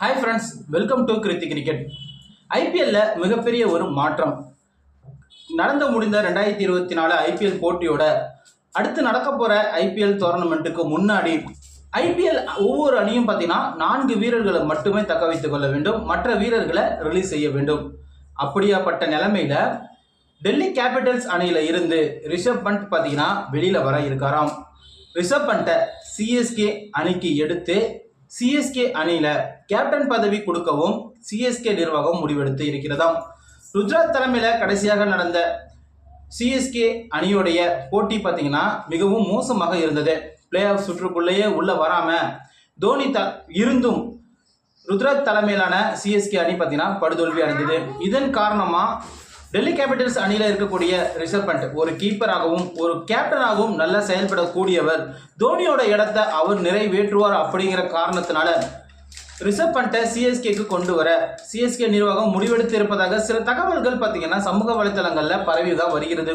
Hi friends, welcome to Kiruthi cricket. ஐபிஎல்ல மிகப்பெரிய ஒரு மாற்றம் நடந்து முடிந்த 2024 ஐபிஎல் போட்டியோட அடுத்து நடக்க போற ஐபிஎல் டோர்னமெண்ட்டுக்கு முன்னாடி ஐபிஎல் ஒவ்வொரு அணியும் பார்த்தீங்கன்னா 4 வீரர்களை மட்டுமே தக்க வைத்துக் கொள்ள வேண்டும், மற்ற வீரர்களை ரிலீஸ் செய்ய வேண்டும். அப்படியாப்பட்ட நிலைமையில டெல்லி கேபிட்டல்ஸ் அணியில இருந்து ரிஷப் பண்ட் பார்த்தீங்கன்னா வெளியில வர இருக்காராம். ரிஷப் பண்ட்டை சிஎஸ்கே அணிக்கு எடுத்து சிஎஸ்கே அணியில கேப்டன் பதவி கொடுக்கவும் சிஎஸ்கே நிர்வாகம் முடிவெடுத்து இருக்கிறதாம். ருத்ராஜ் தலைமையில கடைசியாக நடந்த சிஎஸ்கே அணியுடைய போட்டி பார்த்தீங்கன்னா மிகவும் மோசமாக இருந்தது. பிளே ஆஃப் சுற்றுக்குள்ளேயே உள்ள வராம தோனி இருந்தும் ருத்ராஜ் தலைமையிலான சிஎஸ்கே அணி பார்த்தீங்கன்னா படுதோல்வி அடைந்தது. இதன் காரணமா டெல்லி கேபிட்டல்ஸ் அணியில் இருக்கக்கூடிய ரிஷப் பண்ட் ஒரு கீப்பராகவும் ஒரு கேப்டனாகவும் நல்லா செயல்படக்கூடியவர். தோனியோட இடத்தை அவர் நிறைவேற்றுவார் அப்படிங்கிற காரணத்தினால ரிஷப் பண்ட்டை சிஎஸ்கேக்கு கொண்டு வர சிஎஸ்கே நிர்வாகம் முடிவெடுத்து இருப்பதாக சில தகவல்கள் பார்த்தீங்கன்னா சமூக வலைதளங்களில் பரவிதான் வருகிறது.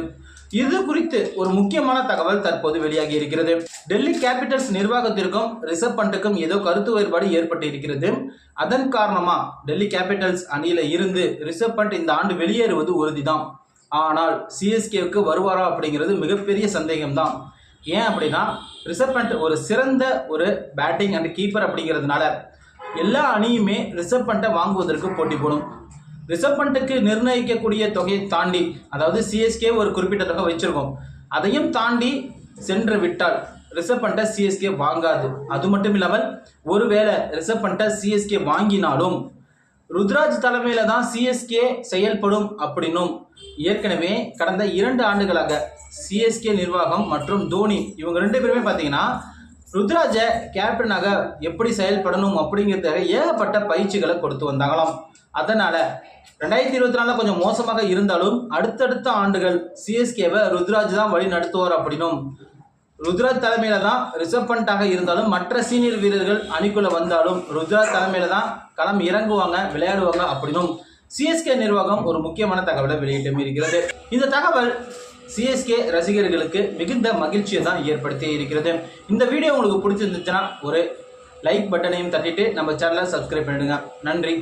இது குறித்து ஒரு முக்கியமான தகவல் தற்போது வெளியாகி இருக்கிறது. டெல்லி கேபிட்டல்ஸ் நிர்வாகத்திற்கும் ரிஷப் பண்ட்டுக்கும் ஏதோ கருத்து வேறுபாடு ஏற்பட்டு இருக்கிறது. அதன் காரணமா டெல்லி கேபிட்டல்ஸ் அணியில இருந்து ரிஷப் பண்ட் இந்த ஆண்டு வெளியேறுவது உறுதிதான். ஆனால் சிஎஸ்கேவுக்கு வருவாரா அப்படிங்கிறது மிகப்பெரிய சந்தேகம்தான். ஏன் அப்படின்னா ரிஷப் பண்ட் ஒரு சிறந்த ஒரு பேட்டிங் அண்ட் கீப்பர் அப்படிங்கிறதுனால எல்லா அணியுமே ரிஷப் பண்ட்டை வாங்குவதற்கு போட்டி போடும். ரிஷப் பண்ட்டுக்கு நிர்ணயிக்கக்கூடிய தொகையை தாண்டி, அதாவது சிஎஸ்கே ஒரு குறிப்பிட்ட தொகை வச்சிருக்கோம், அதையும் தாண்டி சென்று விட்டால் ரிஷப் பண்ட்டை சிஎஸ்கே வாங்காது. அது மட்டும் இல்லாமல் ஒருவேளை ரிஷப் பண்ட்டை சிஎஸ்கே வாங்கினாலும் ருத்ராஜ் தலைமையில தான் சிஎஸ்கே செயல்படும் அப்படின்னும் ஏற்கனவே கடந்த 2 ஆண்டுகளாக சிஎஸ்கே நிர்வாகம் மற்றும் தோனி இவங்க 2 பேருமே பார்த்தீங்கன்னா ருத்ராஜை கேப்டனாக எப்படி செயல்படணும் அப்படிங்கிறதுக்காக ஏகப்பட்ட பயிற்சிகளை கொடுத்து வந்தாங்களாம். அதனால 2024 கொஞ்சம் மோசமாக இருந்தாலும் அடுத்தடுத்த ஆண்டுகள் சிஎஸ்கேவை ருத்ராஜ் தான் வழி நடத்துவார் அப்படின்னும், ருத்ராஜ் தலைமையில தான் ரிஷப் பண்டாக இருந்தாலும் மற்ற சீனியர் வீரர்கள் அணிக்குள்ள வந்தாலும் ருத்ராஜ் தலைமையில தான் களம் இறங்குவாங்க, விளையாடுவாங்க அப்படின்னும் சிஎஸ்கே நிர்வாகம் ஒரு முக்கியமான தகவலை வெளியிட்டு இருக்கிறது. இந்த தகவல் சிஎஸ்கே ரசிகர்களுக்கு மிகுந்த மகிழ்ச்சியை தான் ஏற்படுத்தி இருக்கிறது. இந்த வீடியோ உங்களுக்கு பிடிச்சிருந்துச்சுன்னா ஒரு லைக் பட்டனையும் தட்டிட்டு நம்ம சேனலை சப்ஸ்கிரைப் பண்ணிடுங்க. நன்றி.